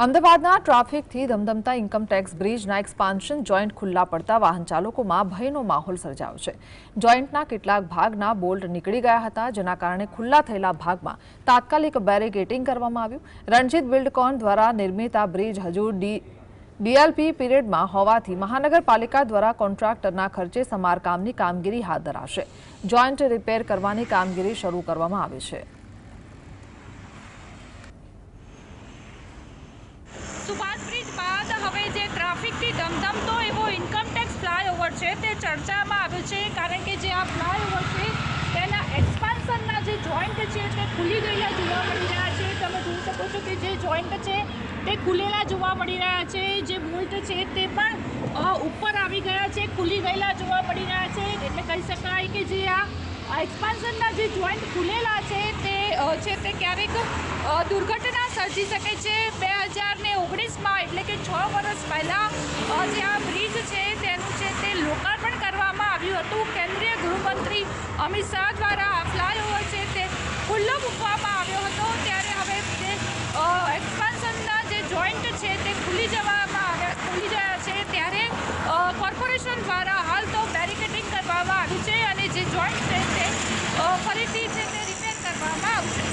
અમદાવાદના ટ્રાફિકથી ધમધમતા income tax બ્રિજના expansion joint ખુલ્લા પડતા વાહન ચાલકોમાં ભયનો માહોલ સર્જાયો છે। જોઇન્ટના કેટલાક ભાગના બોલ્ટ નીકળી ગયા હતા, જેના કારણે ખુલ્લા થયેલા ભાગમાં તાત્કાલિક બેરિકેડિંગ કરવામાં આવ્યું। રણજીત બિલ્ડકોન દ્વારા નિર્મિત આ બ્રિજ હજુ ડીએલપી પીરિયડમાં હોવાથી મહાનગરપાલિકા દ્વારા કોન્ટ્રાક્ટરના ખર્ચે સમારકામની કામગીરી હાથ ધરાશે। જોઇન્ટ રિપેર કરવાની કામગીરી શરૂ કરવામાં આવી છે। સુભાષ બ્રિજ બાદ હવે જે ટ્રાફિકથી ધમધમતો એવો ઇન્કમટેક્સ ફ્લાયઓવર છે તે ચર્ચામાં આવ્યો છે, કારણ કે જે આ ફ્લાયઓવર છે તેના એક્સપાન્શનના જે જોઈન્ટ છે તે ખુલી ગયેલા જોવા મળી રહ્યા છે। તમે જોઈ શકો છો કે જે જોઈન્ટ છે તે ખુલેલા જોવા મળી રહ્યા છે, જે બોલ્ટ છે તે પણ ઉપર આવી ગયા છે, ખુલી ગયેલા જોવા મળી રહ્યા છે। એટલે કહી શકાય કે જે આ એક્સપાન્શનના જે જોઈન્ટ ખુલેલા છે તે ક્યારેક દુર્ઘટના સર્જી શકે છે। 2019માં એટલે કે 6 વર્ષ પહેલાં જે આ બ્રિજ છે તેનું છે તે લોકાર્પણ કરવામાં આવ્યું હતું। કેન્દ્રીય ગૃહમંત્રી અમિત શાહ દ્વારા આ ફ્લાયઓવર છે તે ખુલ્લો મૂકવામાં આવ્યો હતો, ત્યારે હવે જે એક્સપાન્શનના જે જોઈન્ટ છે તે ખુલી ગયા છે, ત્યારે કોર્પોરેશન દ્વારા હાલ તો બેરિકેડિંગ કરવામાં આવ્યું છે અને જે જોઈન્ટ છે તે ફરીથી છે તે રિપેર કરવામાં આવશે।